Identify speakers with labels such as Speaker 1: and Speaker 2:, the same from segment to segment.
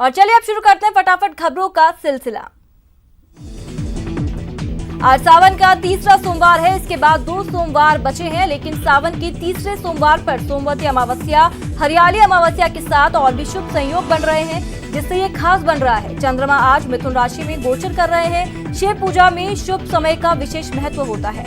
Speaker 1: और चलिए अब शुरू करते हैं फटाफट खबरों का सिलसिला। आज सावन का तीसरा सोमवार है। इसके बाद 2 सोमवार बचे हैं, लेकिन सावन के तीसरे सोमवार पर सोमवती अमावस्या, हरियाली अमावस्या के साथ और भी शुभ संयोग बन रहे हैं, जिससे ये खास बन रहा है। चंद्रमा आज मिथुन राशि में गोचर कर रहे हैं। शिव पूजा में शुभ समय का विशेष महत्व होता है।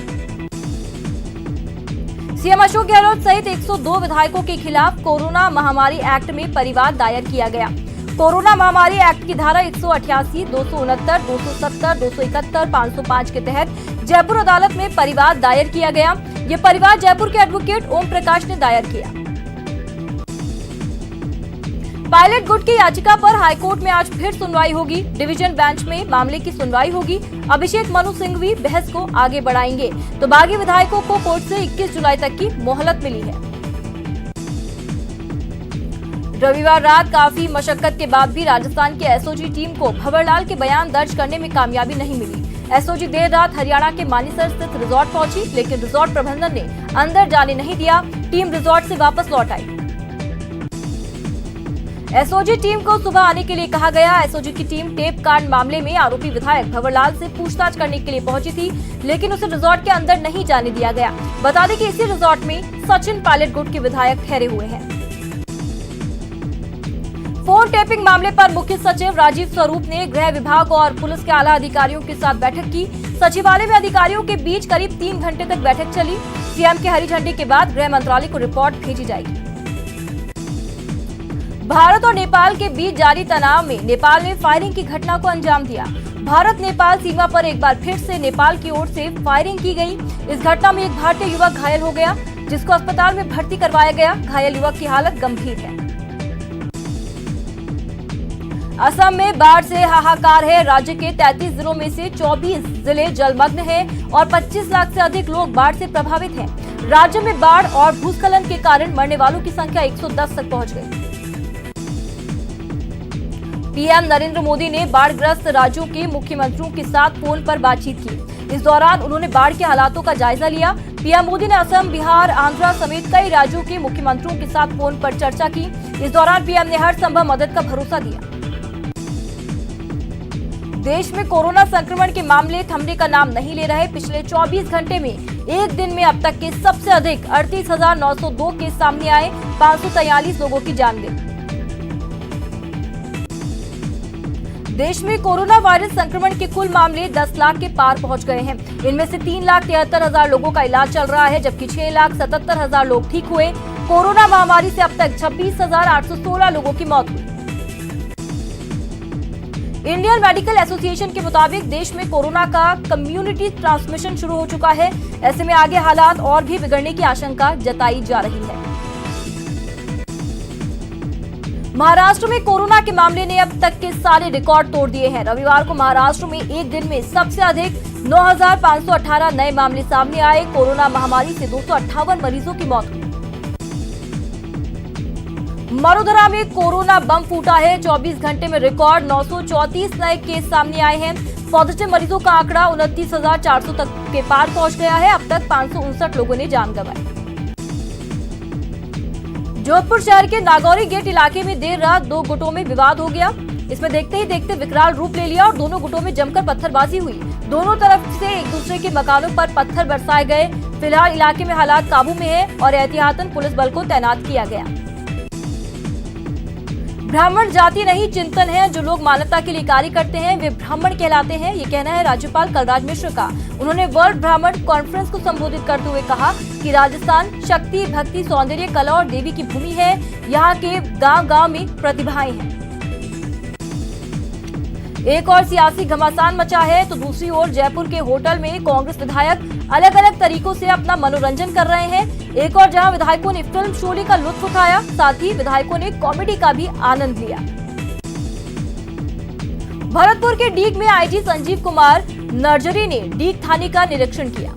Speaker 1: सीएम अशोक गहलोत सहित 102 विधायकों के खिलाफ कोरोना महामारी एक्ट में परिवाद दायर किया गया। कोरोना महामारी एक्ट की धारा 188, 269, 270, 271, 505 के तहत जयपुर अदालत में परिवाद दायर किया गया। ये परिवाद जयपुर के एडवोकेट ओम प्रकाश ने दायर किया। पायलट गुट की याचिका पर हाईकोर्ट में आज फिर सुनवाई होगी। डिवीजन बेंच में मामले की सुनवाई होगी। अभिषेक मनु सिंघवी बहस को आगे बढ़ाएंगे, तो बागी विधायकों को कोर्ट से 21 जुलाई तक की मोहलत मिली है। रविवार रात काफी मशक्कत के बाद भी राजस्थान की एसओजी टीम को भंवरलाल के बयान दर्ज करने में कामयाबी नहीं मिली। एसओजी देर रात हरियाणा के मानेसर स्थित रिजॉर्ट पहुंची, लेकिन रिजॉर्ट प्रबंधन ने अंदर जाने नहीं दिया। टीम रिजॉर्ट से वापस लौट आई। एसओजी टीम को सुबह आने के लिए कहा गया। एसओजी की टीम टेप कांड मामले में आरोपी विधायक भंवरलाल से पूछताछ करने के लिए पहुंची थी, लेकिन उसे रिजॉर्ट के अंदर नहीं जाने दिया गया। बता दें कि इसी रिजॉर्ट में सचिन पायलट गुट के विधायक ठहरे हुए हैं। फोन टेपिंग मामले पर मुख्य सचिव राजीव स्वरूप ने गृह विभाग और पुलिस के आला अधिकारियों के साथ बैठक की। सचिवालय में अधिकारियों के बीच करीब 3 घंटे तक बैठक चली। सीएम के हरी झंडी के बाद गृह मंत्रालय को रिपोर्ट भेजी जाएगी। भारत और नेपाल के बीच जारी तनाव में नेपाल ने फायरिंग की घटना को अंजाम दिया। भारत नेपाल सीमा पर एक बार फिर से नेपाल की ओर से फायरिंग की गई। इस घटना में एक भारतीय युवक घायल हो गया, जिसको अस्पताल में भर्ती करवाया गया। घायल युवक की हालत गंभीर है। असम में बाढ़ से हाहाकार है। राज्य के 33 जिलों में से 24 जिले जलमग्न हैं और 25 लाख से अधिक लोग बाढ़ से प्रभावित हैं। राज्य में बाढ़ और भूस्खलन के कारण मरने वालों की संख्या 110 तक पहुंच गई। पीएम नरेंद्र मोदी ने बाढ़ग्रस्त राज्यों के मुख्यमंत्रियों के साथ फोन पर बातचीत की। इस दौरान उन्होंने बाढ़ के हालातों का जायजा लिया। पीएम मोदी ने असम, बिहार, आंध्र समेत कई राज्यों के मुख्यमंत्रियों के साथ फोन पर चर्चा की। इस दौरान पीएम ने हर संभव मदद का भरोसा दिया। देश में कोरोना संक्रमण के मामले थमने का नाम नहीं ले रहे। पिछले 24 घंटे में एक दिन में अब तक के सबसे अधिक 38,902 केस सामने आए। 543 लोगों की जान गई। देश में कोरोना वायरस संक्रमण के कुल मामले 10 लाख के पार पहुंच गए हैं। इनमें से 3,73,000 लोगों का इलाज चल रहा है, जबकि 6,77,000 लोग ठीक हुए। कोरोना महामारी से अब तक 26,816 लोगों की मौत हुई। इंडियन मेडिकल एसोसिएशन के मुताबिक देश में कोरोना का कम्युनिटी ट्रांसमिशन शुरू हो चुका है। ऐसे में आगे हालात और भी बिगड़ने की आशंका जताई जा रही है। महाराष्ट्र में कोरोना के मामले ने अब तक के सारे रिकॉर्ड तोड़ दिए हैं। रविवार को महाराष्ट्र में एक दिन में सबसे अधिक 9,518 नए मामले सामने आए। कोरोना महामारी से 258 मरीजों की मौत हुई। मरुधरा में कोरोना बम फूटा है। 24 घंटे में रिकॉर्ड 934 नए केस सामने आए हैं। पॉजिटिव मरीजों का आंकड़ा 29,400 तक के पार पहुंच गया है। अब तक 559 लोगों ने जान गंवाई। जोधपुर शहर के नागौरी गेट इलाके में देर रात 2 गुटों में विवाद हो गया। इसमें देखते ही देखते विकराल रूप ले लिया और दोनों गुटों में जमकर पत्थरबाजी हुई। दोनों तरफ से एक दूसरे के मकानों पर पत्थर बरसाए गए। फिलहाल इलाके में हालात काबू में है और एहतियातन पुलिस बल को तैनात किया गया। ब्राह्मण जाति नहीं चिंतन है। जो लोग मानवता के लिए कार्य करते हैं वे ब्राह्मण कहलाते हैं, ये कहना है राज्यपाल कलराज मिश्र का। उन्होंने वर्ल्ड ब्राह्मण कॉन्फ्रेंस को संबोधित करते हुए कहा कि राजस्थान शक्ति, भक्ति, सौंदर्य, कला और देवी की भूमि है। यहाँ के गांव-गांव में प्रतिभाएं हैं। एक और सियासी घमासान मचा है तो दूसरी ओर जयपुर के होटल में कांग्रेस विधायक अलग अलग तरीकों से अपना मनोरंजन कर रहे हैं। एक और जहां विधायकों ने फिल्म शोले का लुत्फ उठाया, साथ ही विधायकों ने कॉमेडी का भी आनंद लिया। भरतपुर के डीग में आईजी संजीव कुमार नर्जरी ने डीग थाने का निरीक्षण किया।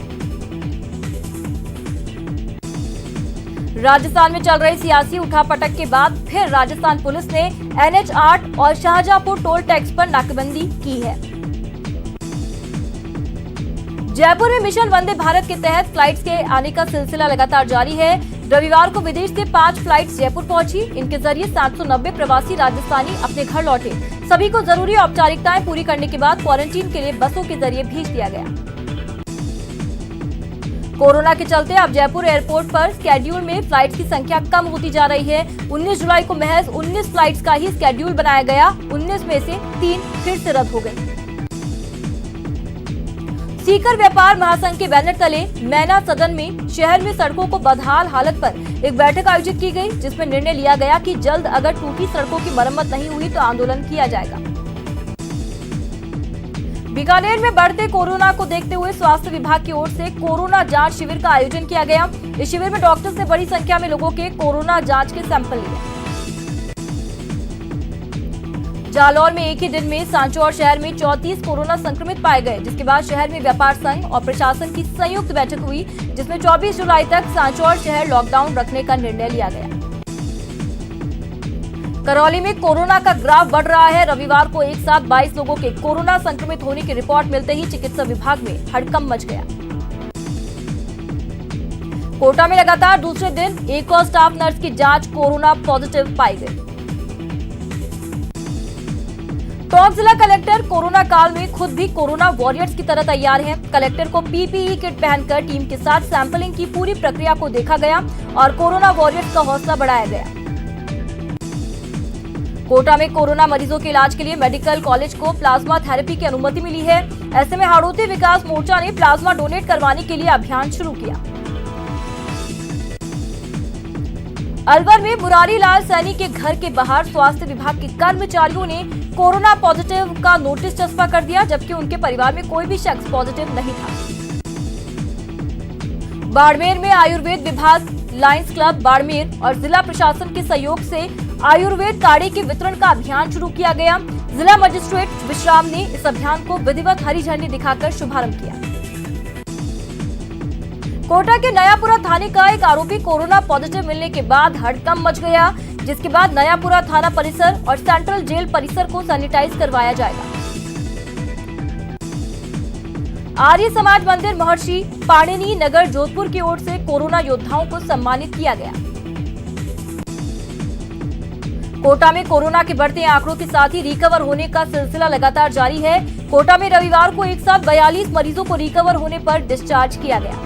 Speaker 1: राजस्थान में चल रही सियासी उठापटक के बाद फिर राजस्थान पुलिस ने NH 8 और शाहजहांपुर टोल टैक्स पर नाकेबंदी की है। जयपुर में मिशन वंदे भारत के तहत फ्लाइट्स के आने का सिलसिला लगातार जारी है। रविवार को विदेश से 5 फ्लाइट्स जयपुर पहुंची। इनके जरिए 790 प्रवासी राजस्थानी अपने घर लौटे। सभी को जरूरी औपचारिकताएं पूरी करने के बाद क्वारंटीन के लिए बसों के जरिए भेज दिया गया। कोरोना के चलते अब जयपुर एयरपोर्ट पर स्केड्यूल में फ्लाइट्स की संख्या कम होती जा रही है। 19 जुलाई को महज 19 फ्लाइट्स का ही स्केड्यूल बनाया गया। 19 में से 3 फिर से रद्द हो गई। सीकर व्यापार महासंघ के बैनर तले मैना सदन में शहर में सड़कों को बदहाल हालत पर एक बैठक आयोजित की गई, जिसमें निर्णय लिया गया कि जल्द अगर टूटी सड़कों की मरम्मत नहीं हुई तो आंदोलन किया जाएगा। बीकानेर में बढ़ते कोरोना को देखते हुए स्वास्थ्य विभाग की ओर से कोरोना जांच शिविर का आयोजन किया गया। इस शिविर में डॉक्टर्स ने बड़ी संख्या में लोगों के कोरोना जांच के सैंपल लिए। जालौर में एक ही दिन में सांचौर शहर में 34 कोरोना संक्रमित पाए गए, जिसके बाद शहर में व्यापार संघ और प्रशासन की संयुक्त बैठक हुई, जिसमें 24 जुलाई तक सांचौर शहर लॉकडाउन रखने का निर्णय लिया गया। करौली में कोरोना का ग्राफ बढ़ रहा है। रविवार को एक साथ 22 लोगों के कोरोना संक्रमित होने की रिपोर्ट मिलते ही चिकित्सा विभाग में हड़कंप मच गया। कोटा में लगातार दूसरे दिन एक और स्टाफ नर्स की जांच कोरोना पॉजिटिव पाई गई। टोंक जिला कलेक्टर कोरोना काल में खुद भी कोरोना वॉरियर्स की तरह तैयार हैं। कलेक्टर को पीपीई किट पहनकर टीम के साथ सैंपलिंग की पूरी प्रक्रिया को देखा गया और कोरोना वॉरियर्स का हौसला बढ़ाया गया। कोटा में कोरोना मरीजों के इलाज के लिए मेडिकल कॉलेज को प्लाज्मा थेरेपी की अनुमति मिली है। ऐसे में हाड़ौती विकास मोर्चा ने प्लाज्मा डोनेट करवाने के लिए अभियान शुरू किया। अलवर में मुरारी लाल सैनी के घर के बाहर स्वास्थ्य विभाग के कर्मचारियों ने कोरोना पॉजिटिव का नोटिस चस्पा कर दिया, जबकि उनके परिवार में कोई भी शख्स पॉजिटिव नहीं था। बाड़मेर में आयुर्वेद विभाग, लायंस क्लब बाड़मेर और जिला प्रशासन के सहयोग से आयुर्वेद काढ़े के वितरण का अभियान शुरू किया गया। जिला मजिस्ट्रेट विश्राम ने इस अभियान को विधिवत हरी झंडी दिखाकर शुभारंभ किया। कोटा के नयापुरा थाने का एक आरोपी कोरोना पॉजिटिव मिलने के बाद हड़कंप मच गया, जिसके बाद नयापुरा थाना परिसर और सेंट्रल जेल परिसर को सैनिटाइज करवाया जाएगा। आर्य समाज मंदिर महर्षि पाणिनि नगर जोधपुर की ओर से कोरोना योद्धाओं को सम्मानित किया गया। कोटा में कोरोना के बढ़ते आंकड़ों के साथ ही रिकवर होने का सिलसिला लगातार जारी है। कोटा में रविवार को एक साथ 42 मरीजों को रिकवर होने पर डिस्चार्ज किया गया।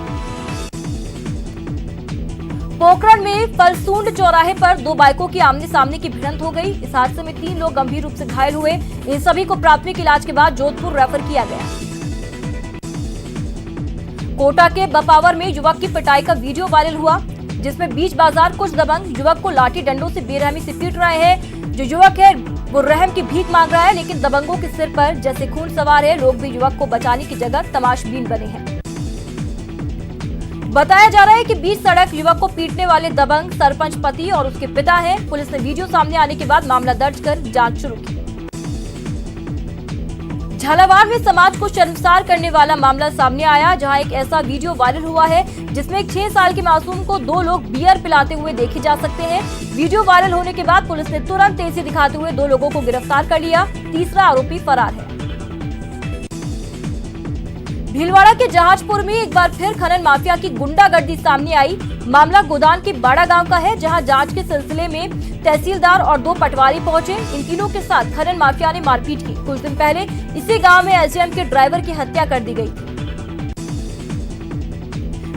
Speaker 1: पोखरण में फलसूंड चौराहे पर 2 बाइकों की आमने सामने की भिड़ंत हो गई। इस हादसे में 3 लोग गंभीर रूप से घायल हुए। इन सभी को प्राथमिक इलाज के बाद जोधपुर रेफर किया गया। कोटा के बपावर में युवक की पिटाई का वीडियो वायरल हुआ, जिसमें बीच बाजार कुछ दबंग युवक को लाठी डंडों से बेरहमी से पीट रहे हैं। जो युवक है वो रहम की भीख मांग रहा है, लेकिन दबंगों के सिर पर जैसे खून सवार है। लोग भी युवक को बचाने की जगह तमाशबीन बने हैं। बताया जा रहा है कि बीच सड़क युवक को पीटने वाले दबंग सरपंच पति और उसके पिता हैं। पुलिस ने वीडियो सामने आने के बाद मामला दर्ज कर जांच शुरू की। झालावाड़ में समाज को शर्मसार करने वाला मामला सामने आया, जहां एक ऐसा वीडियो वायरल हुआ है जिसमें एक 6 साल के मासूम को 2 लोग बियर पिलाते हुए देखे जा सकते हैं। वीडियो वायरल होने के बाद पुलिस ने तुरंत तेजी दिखाते हुए 2 लोगों को गिरफ्तार कर लिया। तीसरा आरोपी फरार है। भीलवाड़ा के जहाजपुर में एक बार फिर खनन माफिया की गुंडागर्दी सामने आई। मामला गोदान के बाड़ा गांव का है, जहां जांच के सिलसिले में तहसीलदार और 2 पटवारी पहुंचे। इन तीनों के साथ खनन माफिया ने मारपीट की। कुछ दिन पहले इसी गांव में एसडीएम के ड्राइवर की हत्या कर दी गई थी।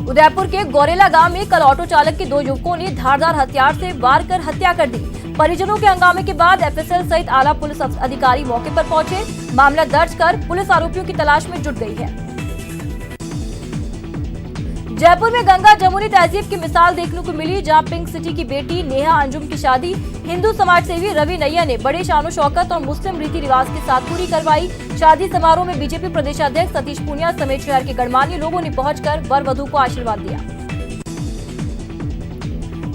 Speaker 1: उदयपुर के गौरेला गांव में कल ऑटो चालक के 2 युवकों ने धारदार हथियार से वार कर हत्या कर दी। परिजनों के हंगामे के बाद एफएसएल सहित आला पुलिस अधिकारी मौके पर पहुंचे। मामला दर्ज कर पुलिस आरोपियों की तलाश में जुट गई है। जयपुर में गंगा जमुनी तहजीब की मिसाल देखने को मिली, जहां पिंक सिटी की बेटी नेहा अंजुम की शादी हिंदू समाज सेवी रवि नैया ने बड़े शानो शौकत और मुस्लिम रीति रिवाज के साथ पूरी करवाई। शादी समारोह में बीजेपी प्रदेशाध्यक्ष सतीश पूनिया समेत शहर के गणमान्य लोगों ने पहुंचकर वर वधू को आशीर्वाद दिया।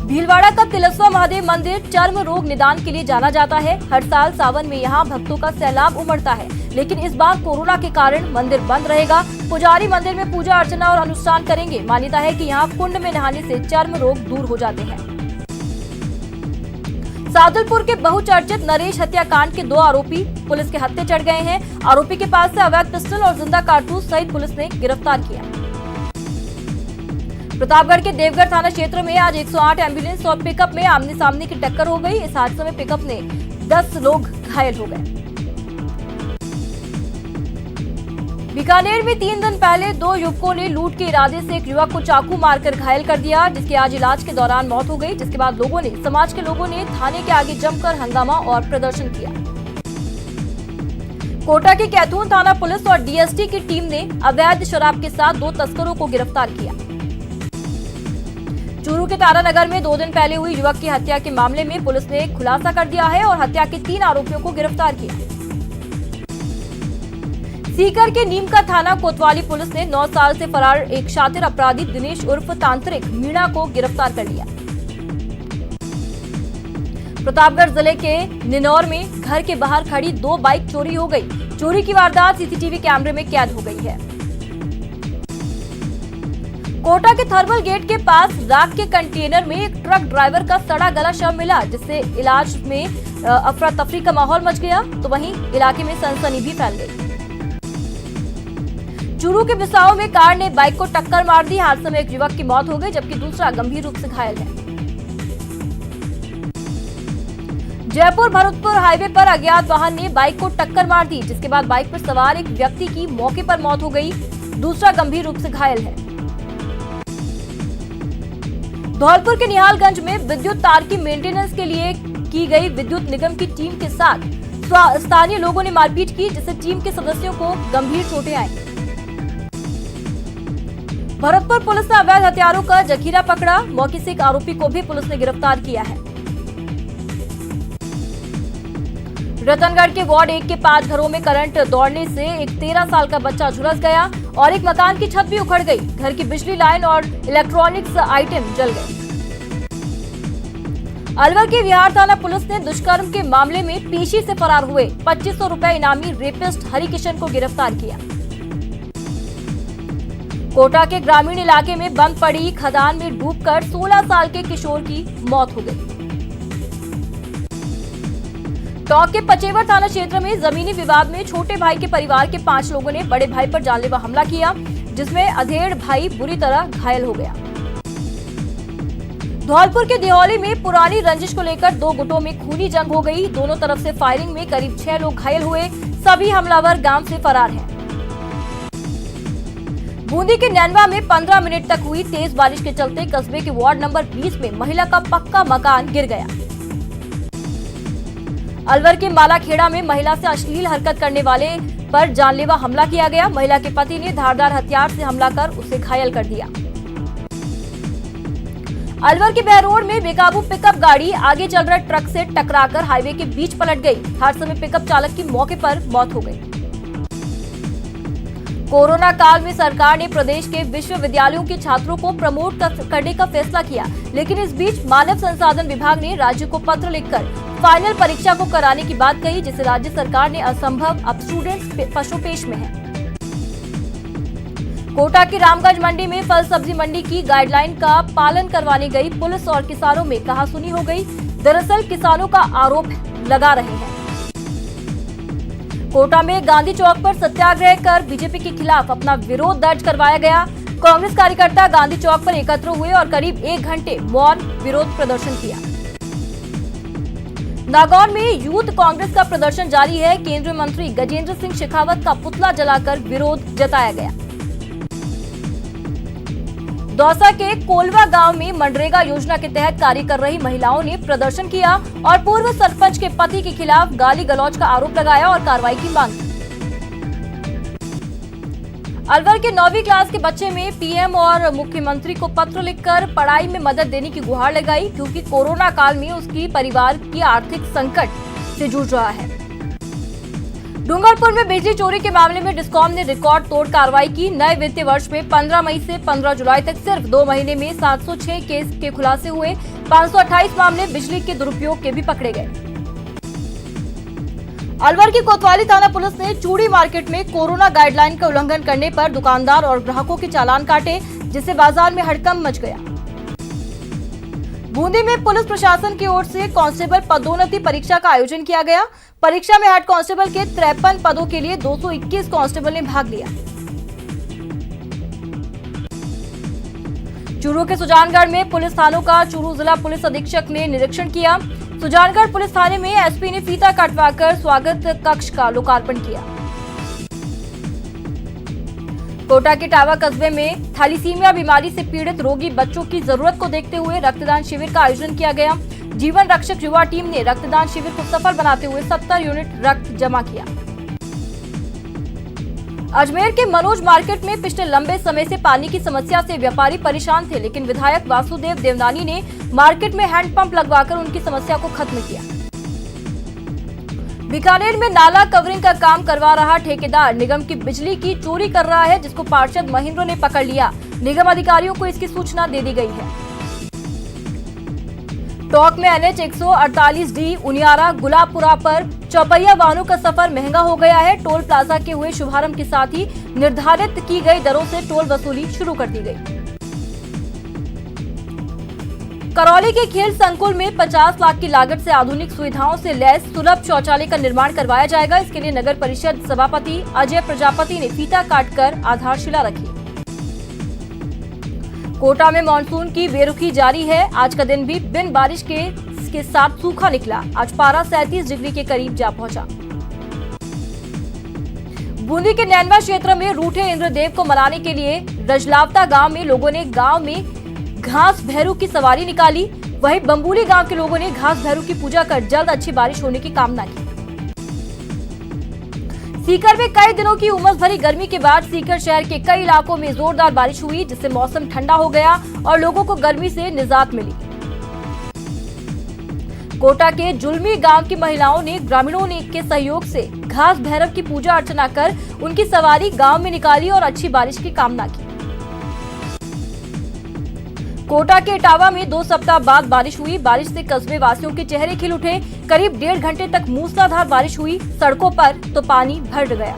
Speaker 1: भीलवाड़ा का तिलस्वा महादेव मंदिर चर्म रोग निदान के लिए जाना जाता है। हर साल सावन में यहाँ भक्तों का सैलाब उमड़ता है, लेकिन इस बार कोरोना के कारण मंदिर बंद रहेगा। पुजारी मंदिर में पूजा अर्चना और अनुष्ठान करेंगे। मान्यता है कि यहाँ कुंड में नहाने से चर्म रोग दूर हो जाते हैं। सादुलपुर के बहुचर्चित नरेश हत्याकांड के 2 आरोपी पुलिस के हत्थे चढ़ गए हैं। आरोपी के पास से अवैध पिस्टल और जिंदा कारतूस सहित पुलिस ने गिरफ्तार किया। प्रतापगढ़ के देवगढ़ थाना क्षेत्र में आज 108 एम्बुलेंस और पिकअप में आमने सामने की टक्कर हो गई। इस हादसे में पिकअप ने 10 लोग घायल हो गए। बीकानेर में 3 दिन पहले 2 युवकों ने लूट के इरादे से एक युवक को चाकू मारकर घायल कर दिया, जिसकी आज इलाज के दौरान मौत हो गई। जिसके बाद समाज के लोगों ने थाने के आगे जमकर हंगामा और प्रदर्शन किया। कोटा की कैथून थाना पुलिस और डीएसटी की टीम ने अवैध शराब के साथ 2 तस्करों को गिरफ्तार किया। चूरू के तारानगर में 2 दिन पहले हुई युवक की हत्या के मामले में पुलिस ने खुलासा कर दिया है और हत्या के 3 आरोपियों को गिरफ्तार किया। सीकर के नीमका थाना कोतवाली पुलिस ने 9 साल से फरार एक शातिर अपराधी दिनेश उर्फ तांत्रिक मीणा को गिरफ्तार कर लिया। प्रतापगढ़ जिले के निनौर में घर के बाहर खड़ी 2 बाइक चोरी हो गई। चोरी की वारदात सीसीटीवी कैमरे में कैद हो गई है। कोटा के थर्मल गेट के पास राख के कंटेनर में एक ट्रक ड्राइवर का सड़ा गला शव मिला, जिससे इलाज में अफरा तफरी का माहौल मच गया, तो वहीं इलाके में सनसनी भी फैल गई। चूरू के बिसाऊ में कार ने बाइक को टक्कर मार दी। हादसे में एक युवक की मौत हो गई, जबकि दूसरा गंभीर रूप से घायल है। जयपुर भरतपुर हाईवे पर अज्ञात वाहन ने बाइक को टक्कर मार दी, जिसके बाद बाइक पर सवार एक व्यक्ति की मौके पर मौत हो गई, दूसरा गंभीर रूप से घायल है। धौलपुर के निहालगंज में विद्युत तार की मेंटेनेंस के लिए की गई विद्युत निगम की टीम के साथ स्थानीय लोगों ने मारपीट की, जिससे टीम के सदस्यों को गंभीर चोटें आईं। भरतपुर पुलिस ने अवैध हथियारों का जखीरा पकड़ा। मौके से एक आरोपी को भी पुलिस ने गिरफ्तार किया है। रतनगढ़ के वार्ड 1 के 5 घरों में करंट दौड़ने से एक 13 साल का बच्चा झुलस गया और एक मकान की छत भी उखड़ गई। घर की बिजली लाइन और इलेक्ट्रॉनिक्स आइटम जल गए। अलवर के विहार थाना पुलिस ने दुष्कर्म के मामले में पीशी से फरार हुए 2500 रुपए इनामी रेपिस्ट हरिकिशन को गिरफ्तार किया। कोटा के ग्रामीण इलाके में बंद पड़ी खदान में डूबकर 16 साल के किशोर की मौत हो गई। टोंक के पचेवर थाना क्षेत्र में जमीनी विवाद में छोटे भाई के परिवार के 5 लोगों ने बड़े भाई पर जानलेवा हमला किया, जिसमें अधेड़ भाई बुरी तरह घायल हो गया। धौलपुर के दिहौली में पुरानी रंजिश को लेकर 2 गुटों में खूनी जंग हो गई। दोनों तरफ से फायरिंग में करीब 6 लोग घायल हुए। सभी हमलावर गांव से फरार हैं। बूंदी के नैनवा में 15 मिनट तक हुई तेज बारिश के चलते कस्बे के वार्ड नंबर 20 में महिला का पक्का मकान गिर गया। अलवर के मालाखेड़ा में महिला से अश्लील हरकत करने वाले पर जानलेवा हमला किया गया। महिला के पति ने धारदार हथियार से हमला कर उसे घायल कर दिया। अलवर के बहरोड में बेकाबू पिकअप गाड़ी आगे चल रहे ट्रक से टकराकर हाईवे के बीच पलट गई। हादसे में पिकअप चालक की मौके पर मौत हो गई। कोरोना काल में सरकार ने प्रदेश के विश्वविद्यालयों के छात्रों को प्रमोट करने का फैसला किया, लेकिन इस बीच मानव संसाधन विभाग ने राज्य को पत्र लिखकर फाइनल परीक्षा को कराने की बात कही, जिसे राज्य सरकार ने असंभव। अब स्टूडेंट्स पशुपेश में हैं। कोटा की रामगंज मंडी में फल सब्जी मंडी की गाइडलाइन का पालन करवाने गई पुलिस और किसानों में कहासुनी हो गई। दरअसल किसानों का आरोप लगा रहे हैं। कोटा में गांधी चौक पर सत्याग्रह कर बीजेपी के खिलाफ अपना विरोध दर्ज करवाया गया। कांग्रेस कार्यकर्ता गांधी चौक पर एकत्र हुए और करीब 1 घंटे मौन विरोध प्रदर्शन किया। नागौर में यूथ कांग्रेस का प्रदर्शन जारी है। केंद्रीय मंत्री गजेंद्र सिंह शेखावत का पुतला जलाकर विरोध जताया गया। दौसा के कोलवा गांव में मनरेगा योजना के तहत कार्य कर रही महिलाओं ने प्रदर्शन किया और पूर्व सरपंच के पति के खिलाफ गाली गलौज का आरोप लगाया और कार्रवाई की मांग की। अलवर के 9वीं क्लास के बच्चे में पीएम और मुख्यमंत्री को पत्र लिखकर पढ़ाई में मदद देने की गुहार लगाई, क्योंकि कोरोना काल में उसकी परिवार की आर्थिक संकट से जूझ रहा है। डूंगरपुर में बिजली चोरी के मामले में डिस्कॉम ने रिकॉर्ड तोड़ कार्रवाई की। नए वित्तीय वर्ष में 15 मई से 15 जुलाई तक सिर्फ 2 महीने में 706 केस के खुलासे हुए। 528 मामले बिजली के दुरुपयोग के भी पकड़े गए। अलवर की कोतवाली थाना पुलिस ने चूड़ी मार्केट में कोरोना गाइडलाइन का उल्लंघन करने पर दुकानदार और ग्राहकों के चालान काटे, जिससे बाजार में हड़कंप मच गया। बूंदी में पुलिस प्रशासन की ओर से कांस्टेबल पदोन्नति परीक्षा का आयोजन किया गया। परीक्षा में हेड कांस्टेबल के 53 पदों के लिए 221 कांस्टेबल ने भाग लिया। चूरू के सुजानगढ़ में पुलिस थानों का चूरू जिला पुलिस अधीक्षक ने निरीक्षण किया। सुजानगढ़ पुलिस थाने में एसपी ने फीता कटवाकर स्वागत कक्ष का लोकार्पण किया। कोटा के टावा कस्बे में थैलीसीमिया बीमारी से पीड़ित रोगी बच्चों की जरूरत को देखते हुए रक्तदान शिविर का आयोजन किया गया। जीवन रक्षक युवा टीम ने रक्तदान शिविर को सफल बनाते हुए 70 यूनिट रक्त जमा किया। अजमेर के मनोज मार्केट में पिछले लंबे समय से पानी की समस्या से व्यापारी परेशान थे, लेकिन विधायक वासुदेव देवनानी ने मार्केट में हैंडपंप लगवाकर उनकी समस्या को खत्म किया। बीकानेर में नाला कवरिंग का काम करवा रहा ठेकेदार निगम की बिजली की चोरी कर रहा है, जिसको पार्षद महेंद्र ने पकड़ लिया। निगम अधिकारियों को इसकी सूचना दे दी गई है। टोंक में NH 148D उनियारा गुलाबपुरा पर चौपहिया वाहनों का सफर महंगा हो गया है। टोल प्लाजा के हुए शुभारंभ के साथ ही निर्धारित की गई दरों से टोल वसूली शुरू कर दी गई। करौली के खेल संकुल में 50 लाख की लागत से आधुनिक सुविधाओं से लैस सुलभ शौचालय का निर्माण करवाया जाएगा। इसके लिए नगर परिषद सभापति अजय प्रजापति ने फीता काटकर आधारशिला रखी। कोटा में मानसून की बेरुखी जारी है। आज का दिन भी बिन बारिश के साथ सूखा निकला। आज पारा 37 डिग्री के करीब जा पहुंचा। बूंदी के नैनवा क्षेत्र में रूठे इंद्रदेव को मनाने के लिए रजलावता गांव में लोगों ने गांव में घास भैरू की सवारी निकाली। वहीं बम्बूली गांव के लोगों ने घास भैरू की पूजा कर जल्द अच्छी बारिश होने की कामना की। सीकर में कई दिनों की उमस भरी गर्मी के बाद सीकर शहर के कई इलाकों में जोरदार बारिश हुई, जिससे मौसम ठंडा हो गया और लोगों को गर्मी से निजात मिली। कोटा के जुलमी गांव की महिलाओं ने ग्रामीणों के सहयोग से घास भैरव की पूजा अर्चना कर उनकी सवारी गांव में निकाली और अच्छी बारिश की कामना की। कोटा के इटावा में 2 सप्ताह बाद बारिश हुई। बारिश से कस्बे वासियों के चेहरे खिल उठे। करीब 1.5 घंटे तक मूसलाधार बारिश हुई। सड़कों पर तो पानी भर गया।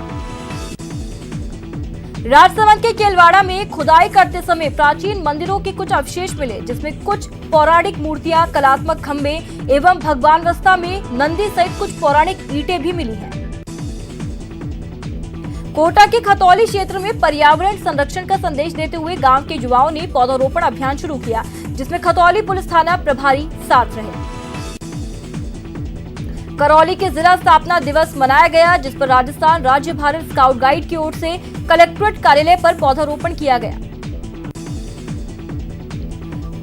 Speaker 1: राजसमंद के केलवाड़ा में खुदाई करते समय प्राचीन मंदिरों के कुछ अवशेष मिले, जिसमें कुछ पौराणिक मूर्तियां, कलात्मक खंभे एवं भगवानवस्था में नंदी सहित कुछ पौराणिक ईंटें भी मिली हैं। कोटा के खतौली क्षेत्र में पर्यावरण संरक्षण का संदेश देते हुए गांव के युवाओं ने पौधारोपण अभियान शुरू किया, जिसमें खतौली पुलिस थाना प्रभारी साथ रहे। करौली के जिला स्थापना दिवस मनाया गया, जिस पर राजस्थान राज्य भारत स्काउट गाइड की ओर से कलेक्ट्रेट कार्यालय पर पौधारोपण किया गया।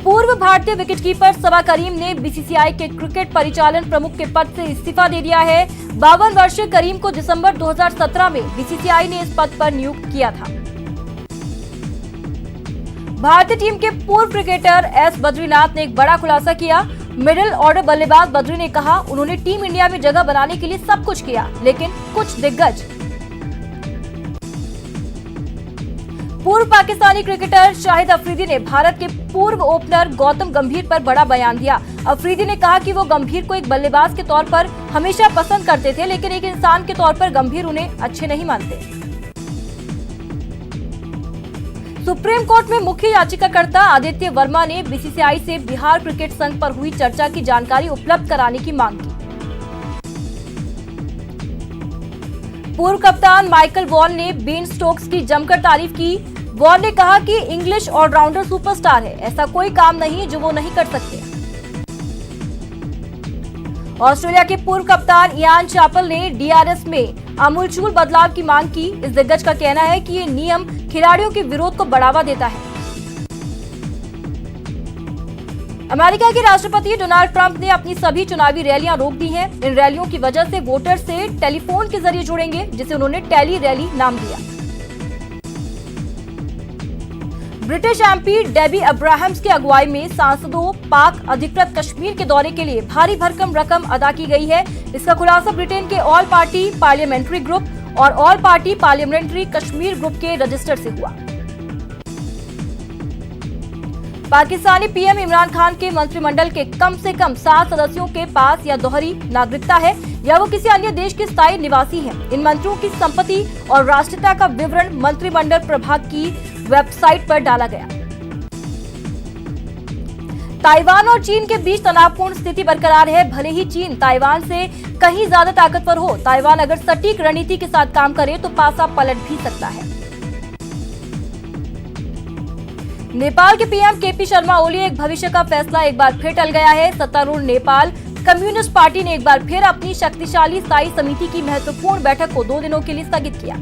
Speaker 1: पूर्व भारतीय विकेटकीपर सबा करीम ने बीसीसीआई के क्रिकेट परिचालन प्रमुख के पद से इस्तीफा दे दिया है। 52 वर्षीय करीम को दिसंबर 2017 में बीसीसीआई ने इस पद पर नियुक्त किया था। भारतीय टीम के पूर्व क्रिकेटर एस बद्रीनाथ ने एक बड़ा खुलासा किया। मिडिल ऑर्डर बल्लेबाज बद्री ने कहा, उन्होंने टीम इंडिया में जगह बनाने के लिए सब कुछ किया, लेकिन कुछ दिग्गज। पूर्व पाकिस्तानी क्रिकेटर शाहिद अफरीदी ने भारत के पूर्व ओपनर गौतम गंभीर पर बड़ा बयान दिया। अफरीदी ने कहा कि वो गंभीर को एक बल्लेबाज के तौर पर हमेशा पसंद करते थे, लेकिन एक इंसान के तौर पर गंभीर उन्हें अच्छे नहीं मानते। सुप्रीम कोर्ट में मुख्य याचिकाकर्ता आदित्य वर्मा ने बीसीसीआई से बिहार क्रिकेट संघ पर हुई चर्चा की जानकारी उपलब्ध कराने की मांग की। पूर्व कप्तान माइकल वॉन ने बेन स्टोक्स की जमकर तारीफ की। वॉन ने कहा कि इंग्लिश ऑलराउंडर सुपरस्टार है, ऐसा कोई काम नहीं जो वो नहीं कर सकते। ऑस्ट्रेलिया के पूर्व कप्तान इयान चापल ने डीआरएस में आमूलचूल बदलाव की मांग की। इस दिग्गज का कहना है कि ये नियम खिलाड़ियों के विरोध को बढ़ावा देता है। अमेरिका के राष्ट्रपति डोनाल्ड ट्रंप ने अपनी सभी चुनावी रैलियां रोक दी हैं। इन रैलियों की वजह से वोटर से टेलीफोन के जरिए जुड़ेंगे, जिसे उन्होंने टेली रैली नाम दिया। ब्रिटिश एमपी डेबी अब्राहम्स की अगुवाई में सांसदों पाक अधिकृत कश्मीर के दौरे के लिए भारी भरकम रकम अदा की गई है। इसका खुलासा ब्रिटेन के ऑल पार्टी पार्लियामेंट्री ग्रुप और all party parliamentary Kashmir group के रजिस्टर से हुआ। पाकिस्तानी पीएम इमरान खान के मंत्रिमंडल के कम से कम 7 सदस्यों के पास या दोहरी नागरिकता है या वो किसी अन्य देश के स्थायी निवासी हैं। इन मंत्रियों की संपत्ति और राष्ट्रीयता का विवरण मंत्रिमंडल प्रभाग की वेबसाइट पर डाला गया। ताइवान और चीन के बीच तनावपूर्ण स्थिति बरकरार है। भले ही चीन ताइवान से कहीं ज्यादा ताकतवर हो, ताइवान अगर सटीक रणनीति के साथ काम करे तो पासा पलट भी सकता है। नेपाल के पीएम केपी शर्मा ओली एक भविष्य का फैसला एक बार फिर टल गया है। सत्तारूढ़ नेपाल कम्युनिस्ट पार्टी ने एक बार फिर अपनी शक्तिशाली स्थायी समिति की महत्वपूर्ण बैठक को 2 दिनों के लिए स्थगित किया।